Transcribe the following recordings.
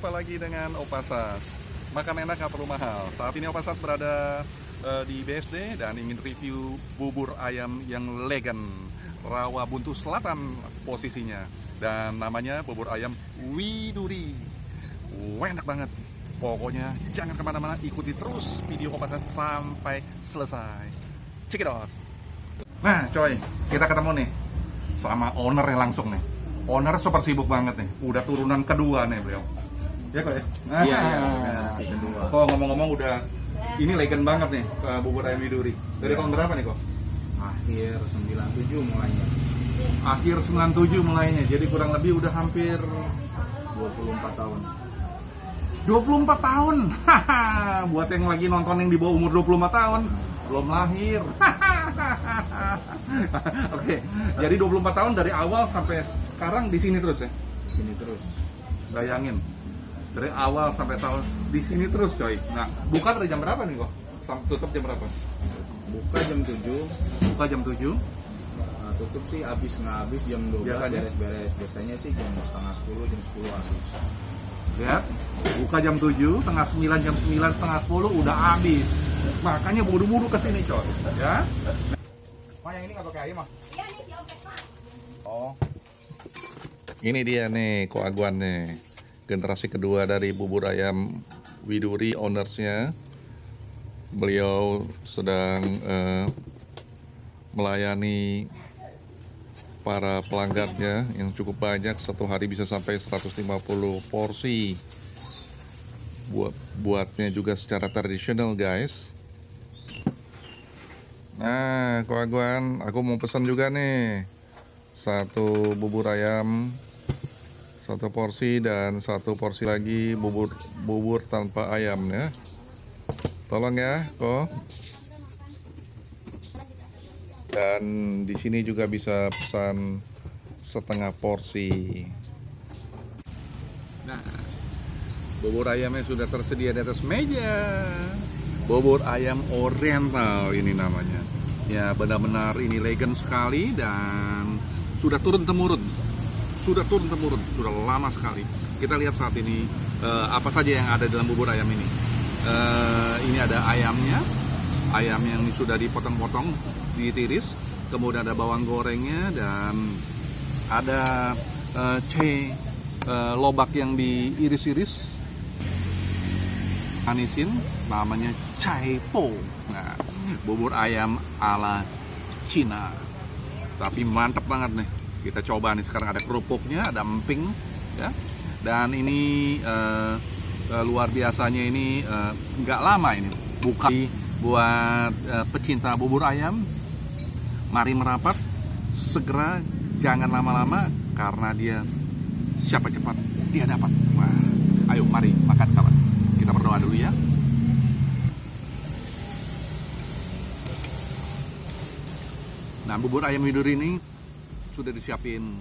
jumpa lagi dengan Opasas. Makan enak gak perlu mahal. Saat ini Opasas berada di BSD dan ingin review bubur ayam yang legend Rawa Buntu Selatan posisinya. Dan namanya bubur ayam Widuri. Enak banget. Pokoknya jangan kemana-mana, ikuti terus video Opasas sampai selesai. Check it out. Nah coy, kita ketemu nih sama ownernya langsung nih. Owner super sibuk banget nih. Udah turunan kedua nih beliau. Ya kok ya? Iya, generasi kedua. Kok ngomong-ngomong udah ini legend banget nih bubur ayam Widuri. Dari tahun berapa nih kok? Akhir 97 mulainya. Akhir 97 mulainya. Jadi kurang lebih udah hampir 24 tahun. 24 tahun. Buat yang lagi nonton yang di bawah umur 24 tahun, belum lahir. Oke. Jadi 24 tahun dari awal sampai sekarang di sini terus ya? Di sini terus. Bayangin. Dari awal sampai tahun di sini terus coy. Nah, buka dari jam berapa nih kok? Tutup jam berapa? Buka jam 7. Buka jam 7. Nah, tutup sih nggak habis jam 12 Biasanya? beres-beres. Biasanya sih jam setengah 10, jam 10 habis. Lihat, buka jam 7, setengah 9, jam 9, setengah 10 udah habis. Makanya buru-buru ke sini coy, ya. Mah yang ini nggak pakai ayam mah? Iya nih si Opet Pak. Oh. Ini dia nih Koaguan nih. Generasi kedua dari bubur ayam Widuri ownersnya. Beliau sedang melayani para pelanggannya yang cukup banyak. Satu hari bisa sampai 150 porsi. Buatnya juga secara tradisional guys. Nah Koaguan, aku mau pesan juga nih satu bubur ayam, satu porsi, dan satu porsi lagi bubur tanpa ayam ya. Tolong ya kok. Dan di sini juga bisa pesan setengah porsi. Nah, bubur ayamnya sudah tersedia di atas meja. Bubur ayam oriental ini namanya. Ya benar-benar ini legend sekali dan sudah turun temurun. Sudah lama sekali. Kita lihat saat ini apa saja yang ada dalam bubur ayam ini. Ini ada ayamnya, ayam yang sudah dipotong-potong, ditiris. Kemudian ada bawang gorengnya dan ada lobak yang diiris-iris. Anisin, namanya caipo. Nah, bubur ayam ala Cina. Tapi mantap banget nih. Kita coba nih, sekarang ada kerupuknya, ada emping ya. Dan ini luar biasanya ini nggak lama ini. Bukan buat pecinta bubur ayam. Mari merapat segera, jangan lama-lama karena dia siapa cepat dia dapat. Wah, ayo mari makan kawan. Kita berdoa dulu ya. Nah, bubur ayam Widuri ini sudah disiapin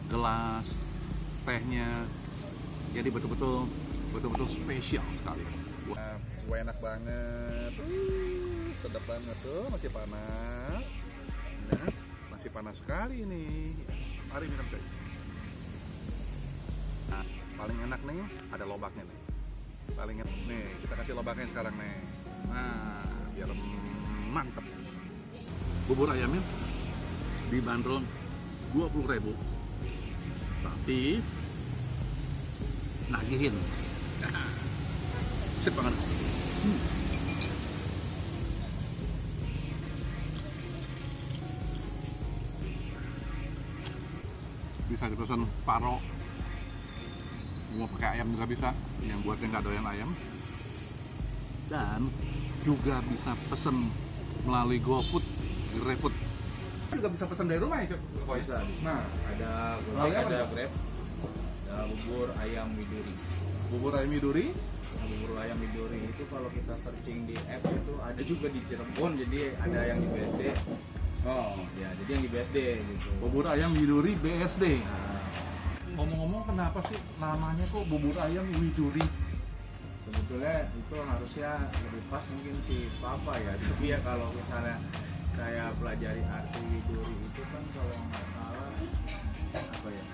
gelas, tehnya, jadi betul-betul spesial sekali. Wah, enak banget, sedap banget tuh, masih panas, nah, masih panas sekali ini. Mari minum coy. Nah, paling enak nih ada lobaknya nih. Paling enak nih, kita kasih lobaknya sekarang nih. Nah, biar mantep. Bubur ayamnya dibanderol 20.000, tapi nagihin. Sip banget. Bisa dipesan paro, mau pakai ayam juga bisa, yang buatnya nggak doyan ayam. Dan juga bisa pesen melalui GoFood, GrabFood. Juga bisa pesan dari rumah ya, Cok? Bisa. Nah, Ada Melalui apa, ada Cok? Grab. Ada bubur ayam Widuri. bubur ayam Widuri. Nah, bubur ayam Widuri itu kalau kita searching di apps itu ada juga di Cirebon, jadi ada yang di BSD. Oh, Ya, jadi yang di BSD gitu. bubur ayam Widuri BSD. Nah, Ngomong-ngomong, kenapa sih namanya kok bubur ayam Widuri? sebetulnya itu harusnya lebih pas mungkin si Papa ya. Tapi ya kalau misalnya saya pelajari arti Widuri itu kan kalau nggak salah apa ya,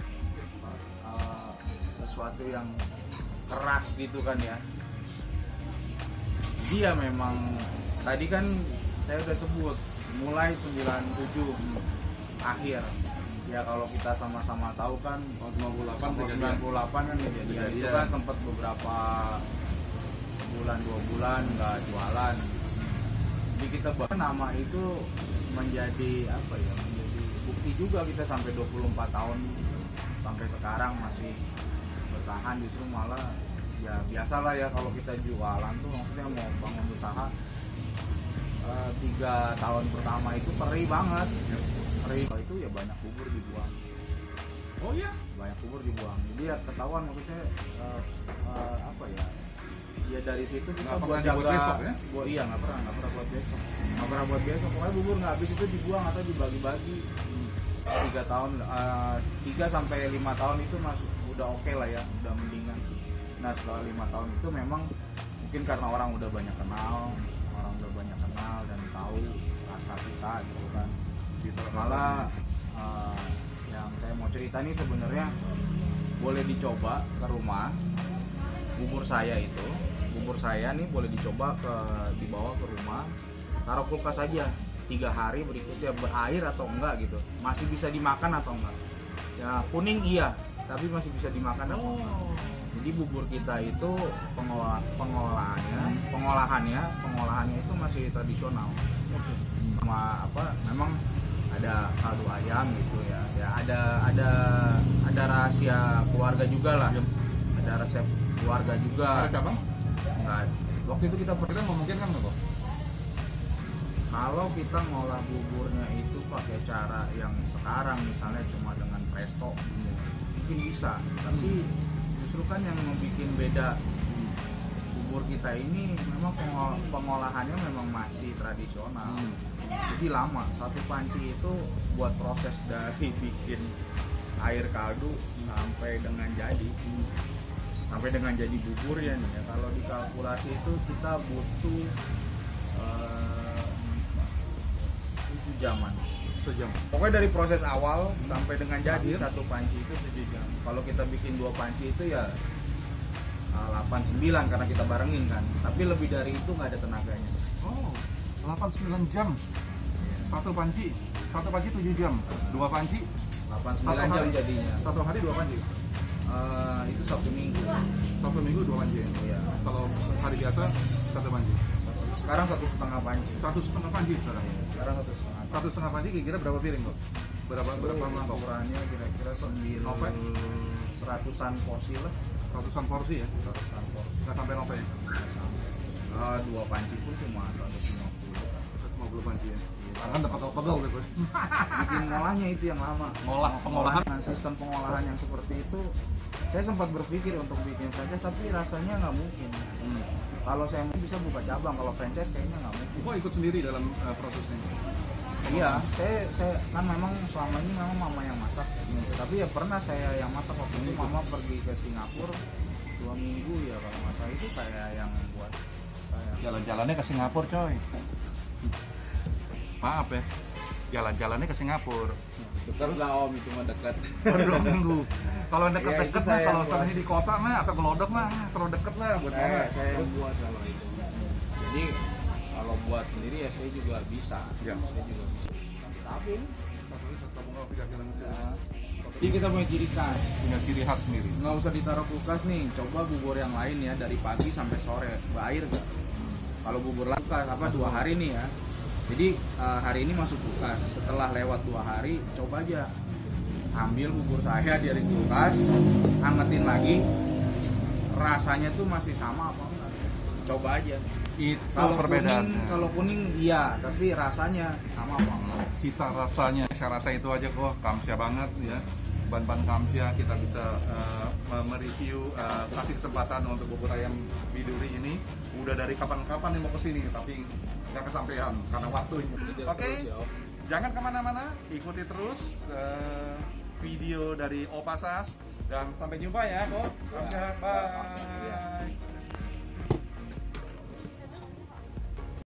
sesuatu yang keras gitu kan ya. Dia memang tadi kan saya udah sebut mulai 97 akhir. Ya kalau kita sama-sama tahu kan 98 kan kejadian itu kan sempat beberapa sebulan 2 bulan nggak jualan. Jadi kita nama itu menjadi apa ya, menjadi bukti juga kita sampai 24 tahun sampai sekarang masih bertahan. Justru malah ya biasalah ya kalau kita jualan tuh maksudnya mau bangun usaha 3 tahun pertama itu perih banget. Perih itu ya banyak bubur dibuang. Oh iya, Banyak bubur dibuang. Jadi ya ketahuan maksudnya apa ya? Ya dari situ kita Nggak buat pernah dibuat jaga. besok, ya? Iya nggak pernah buat besok. Nggak pernah buat besok. Pokoknya bubur nggak habis itu dibuang atau dibagi-bagi. 3 tahun, 3 sampai 5 tahun itu masih udah oke lah ya, udah mendingan. Nah setelah 5 tahun itu memang mungkin karena orang udah banyak kenal dan tahu rasa kita gitu kan. Malah yang saya mau cerita nih sebenarnya boleh dicoba ke rumah. Bubur saya nih boleh dicoba dibawa ke rumah, taruh kulkas aja 3 hari berikutnya berair atau enggak gitu, masih bisa dimakan atau enggak ya. Kuning iya, tapi masih bisa dimakan atau enggak. Jadi bubur kita itu pengolahannya itu masih tradisional. Sama apa, memang ada kaldu ayam gitu ya. Ya ada rahasia keluarga juga lah. Ada resep keluarga juga. Ada cabang? Enggak. Waktu itu kita memungkinkan nggak kok? Kalau kita ngolah buburnya itu pakai cara yang sekarang misalnya cuma dengan presto mungkin bisa, tapi justru kan yang membuat beda bubur kita ini memang pengolahannya memang masih tradisional. Jadi lama, satu panci itu buat proses dari bikin air kaldu sampai dengan jadi bubur ya nih ya. Kalau dikalkulasi itu kita butuh 7 jaman. Sejam. Pokoknya dari proses awal sampai dengan jadi Akhir? satu panci itu 7 jam. Kalau kita bikin 2 panci itu ya 8-9 karena kita barengin kan. Tapi lebih dari itu nggak ada tenaganya. Oh, 8-9 jam. Satu panci 7 jam. 2 panci 8-9 jam jadinya. Satu hari 2 panci. Itu Sabtu Minggu. Sabtu Minggu 2 panci. Iya. Kalau hari biasa 1 panci. Sekarang 1,5 panci. 1,5 panci sekarang. Sekarang 1,5. 1,5 panci kira-kira berapa piring kok? Berapa mangkok? Ukurannya kira-kira 100-an porsi lah. Ratusan porsi ya? 100-an porsi. Nggak sampai nope ya? 2 panci pun cuma 150. 150 panci ya? Kan dapat pegel gitu. Bikin ngolahnya itu yang lama. Pengolahan. Dengan sistem pengolahan yang seperti itu, saya sempat berpikir untuk bikin franchise, tapi rasanya nggak mungkin. Kalau saya bisa buka cabang, kalau franchise kayaknya nggak mungkin. Kok ikut sendiri dalam prosesnya? Iya, saya kan memang selama ini memang mama yang masak. Tapi ya pernah saya yang masak. Waktu itu mama pergi ke Singapura 2 minggu ya kalau nggak salah, itu kayak yang buat Jalan-jalannya ke Singapura coy. Maaf ya, jalan-jalannya ke Singapura. dekat lah om, itu mah dekat. Per 2 minggu. Kalau deket-deket Ya, itu mah, saya kalau buat. misalnya di kota mah atau gelodok mah terlalu deket lah buat mama. Saya yang buat kalau itu. Jadi kalau buat sendiri ya saya juga bisa. Ya. Saya juga bisa. Tapi Ya. jadi kita punya ciri khas. Punya ciri khas sendiri. Nggak usah ditaruh kulkas nih. Coba bubur yang lain ya dari pagi sampai sore. Berair nggak? Kalau bubur kulkas 2 hari nih ya. Jadi hari ini masuk kulkas. Setelah lewat 2 hari, coba aja ambil bubur saya dari kulkas, angetin lagi. Rasanya tuh masih sama apa enggak? Coba aja. Itu Kalau perbedaannya. kuning, kalau kuning iya, tapi rasanya sama apa enggak? Cita rasanya, saya rasa itu aja kok, kamsia banget ya. Ban-ban kamsia kita bisa mereview, kasih kesempatan untuk bubur ayam Biduri ini. Udah dari kapan-kapan yang mau kesini, tapi nggak kesampaian karena waktunya. Oke, jangan kemana-mana, ikuti terus video dari Opasas dan sampai jumpa ya kok. Oke, bye.